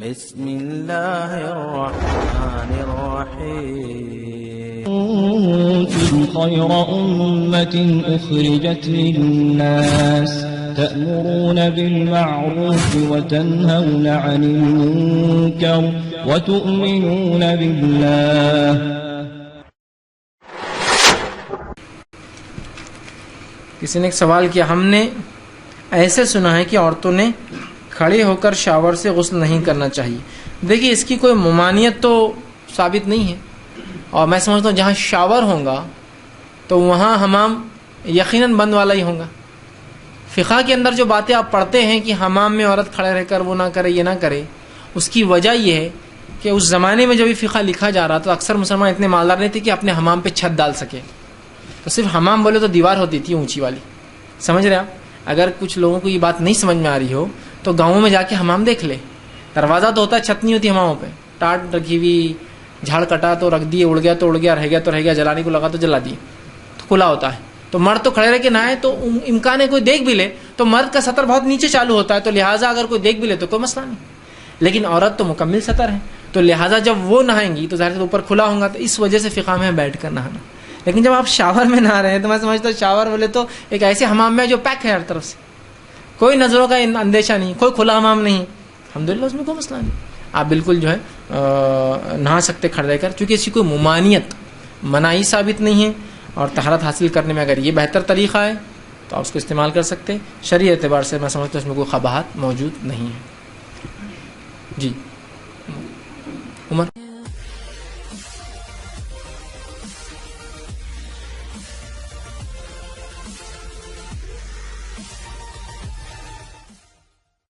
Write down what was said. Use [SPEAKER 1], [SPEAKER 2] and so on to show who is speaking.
[SPEAKER 1] بسم اللہ الرحمن الرحیم
[SPEAKER 2] كنتم خير أمة أخرجت للناس تأمرون بالمعروف وتنهون عن المنكر وتؤمنون بالله.
[SPEAKER 3] کسی نے ایک سوال کیا، ہم نے ایسے سنا ہے کہ عورتوں نے کھڑے ہو کر شاور سے غسل نہیں کرنا چاہیے. دیکھیے اس کی کوئی ممانعت تو ثابت نہیں ہے، اور میں سمجھتا ہوں جہاں شاور ہوگا تو وہاں حمام یقیناً بند والا ہی ہوگا. فقہ کے اندر جو باتیں آپ پڑھتے ہیں کہ حمام میں عورت کھڑے رہ کر وہ نہ کرے یہ نہ کرے، اس کی وجہ یہ ہے کہ اس زمانے میں جب یہ فقہ لکھا جا رہا تو اکثر مسلمان اتنے مالدار نہیں تھے کہ اپنے حمام پہ چھت ڈال سکے. تو صرف حمام بولے تو دیوار ہوتی تھی اونچی والی، سمجھ رہے آپ. اگر کچھ لوگوں کو یہ بات نہیں سمجھ میں آ رہی ہو تو گاؤں میں جا کے حمام دیکھ لے. دروازہ تو ہوتا ہے، چھت نہیں ہوتی حماموں پہ. ٹاٹ رکھی ہوئی، جھاڑ کٹا تو رکھ دیے، اڑ گیا تو اڑ گیا، رہ گیا تو رہ گیا، جلانے کو لگا تو جلا دیے، تو کھلا ہوتا ہے. تو مرد تو کھڑے رہ کے نہائے تو امکان ہے کوئی دیکھ بھی لے تو مرد کا سطر بہت نیچے چالو ہوتا ہے، تو لہٰذا اگر کوئی دیکھ بھی لے تو کوئی مسئلہ نہیں. لیکن عورت تو مکمل سطر ہے، تو لہٰذا جب وہ نہائیں گی تو ظاہر سے اوپر کھلا ہوگا، تو اس وجہ سے فقہ میں بیٹھ کر نہانا. لیکن جب آپ شاور میں نہا رہے ہیں تو میں سمجھتا ہوں شاور بولے تو ایک ایسے حمام میں جو پیک ہے ہر طرف سے، کوئی نظروں کا اندیشہ نہیں، کوئی کھلا حمام نہیں، الحمدللہ اس میں کوئی مسئلہ نہیں. آپ بالکل جو ہے نہا سکتے کھڑے رہ کر، چونکہ اس کی کوئی ممانعت منائی ثابت نہیں ہے. اور طہارت حاصل کرنے میں اگر یہ بہتر طریقہ ہے تو آپ اس کو استعمال کر سکتے. شرعی اعتبار سے میں سمجھتا ہوں اس میں کوئی قباحت موجود نہیں ہے. جی عمر.